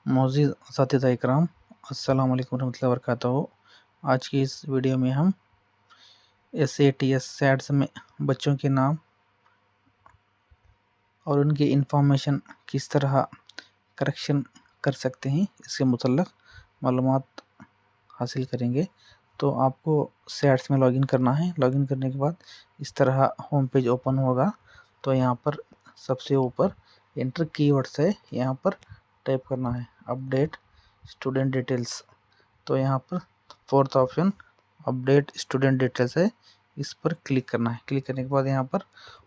मोअज़्ज़िज़ असातिज़ा इकराम, अस्सलाम वालेकुम रहमतुल्लाहि व बरकातहू। आज की इस वीडियो में हम SATS सैट्स में बच्चों के नाम और उनकी इंफॉर्मेशन किस तरह करेक्शन कर सकते हैं, इसके मुतल्लिक़ मालूमात हासिल करेंगे। तो आपको सैट्स में लॉगिन करना है। लॉगिन करने के बाद इस तरह होम पेज ओपन होगा। तो यहाँ पर सबसे ऊपर एंटर कीवर्ड्स है, यहाँ पर टाइप करना है अपडेट स्टूडेंट डिटेल्स। तो यहाँ पर fourth option update student details है, इस पर क्लिक करना है। क्लिक करने के बाद यहाँ पर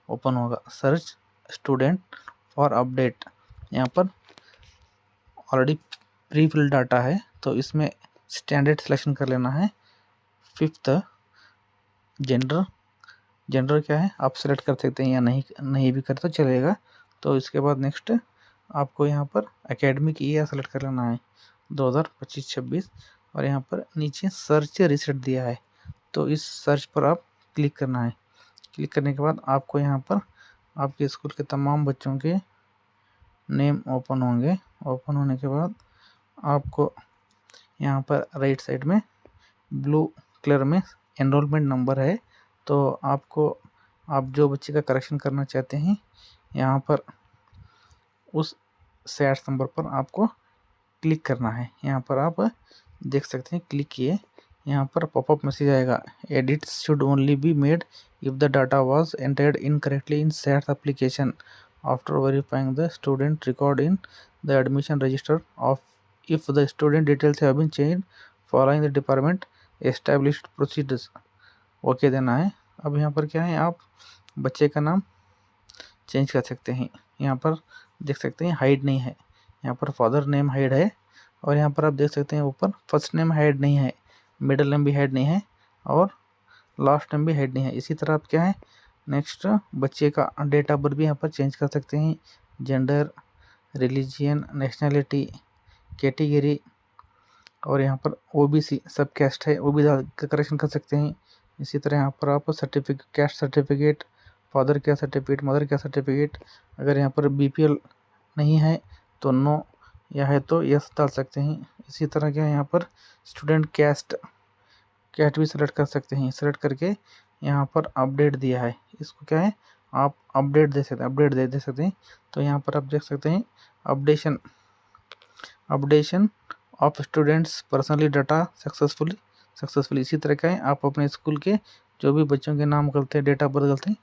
ओपन होगा सर्च स्टूडेंट फॉर अपडेट। यहाँ पर ऑलरेडी प्री फिल डाटा है, तो इसमें स्टैंडर्ड सिलेक्शन कर लेना है। फिफ्थ जेंडर क्या है आप सेलेक्ट कर सकते हैं या नहीं भी कर तो चलेगा। तो इसके बाद नेक्स्ट आपको यहाँ पर एकेडमिक ईयर सेलेक्ट कर लेना है 2025-26 और यहाँ पर नीचे सर्च रिसेट दिया है, तो इस सर्च पर आप क्लिक करना है। क्लिक करने के बाद आपको यहाँ पर आपके स्कूल के तमाम बच्चों के नेम ओपन होंगे। ओपन होने के बाद आपको यहाँ पर राइट साइड में ब्लू कलर में एनरोलमेंट नंबर है, तो आपको आप जो बच्चे का करेक्शन करना चाहते हैं यहाँ पर उस सैट्स नंबर पर आपको क्लिक करना है। यहाँ पर आप देख सकते हैं, क्लिक किए, यहाँ पर पॉपअप मैसेज आएगा edits should only be made if the data was entered incorrectly in SATS application after verifying the student record in the admission register of if the student details have been changed following the department established procedures. Okay देना है। अब यहाँ पर क्या है, आप बच्चे का नाम चेंज कर सकते हैं। यहाँ पर देख सकते हैं हाइड नहीं है, यहाँ पर फादर नेम हाइड है और यहाँ पर आप देख सकते हैं ऊपर फर्स्ट नेम हाइड नहीं है, मिडिल नेम भी हाइड नहीं है और लास्ट नेम भी हाइड नहीं है। इसी तरह आप क्या है नेक्स्ट बच्चे का डेट ऑफ बर्थ भी यहाँ पर चेंज कर सकते हैं, जेंडर, रिलीजियन, नेशनैलिटी, कैटेगरी और यहाँ पर OBC सब कैस्ट है, वो भी करेक्शन कर सकते हैं। इसी तरह यहाँ पर आप सर्टिफिकेट, कैस्ट सर्टिफिकेट, फादर क्या सर्टिफिकेट, मदर क्या सर्टिफिकेट, अगर यहाँ पर BPL नहीं है तो नो, या है तो यस डाल सकते हैं। इसी तरह क्या है यहाँ पर स्टूडेंट कैस्ट भी सेलेक्ट कर सकते हैं। सेलेक्ट करके यहाँ पर अपडेट दिया है, इसको क्या है आप अपडेट दे सकते हैं, अपडेट दे सकते हैं। तो यहाँ पर आप देख सकते हैं updation of students personally data successfully. इसी तरह का है आप अपने स्कूल के जो भी बच्चों के नाम गलते हैं, डेट ऑफ बर्थ गलते हैं,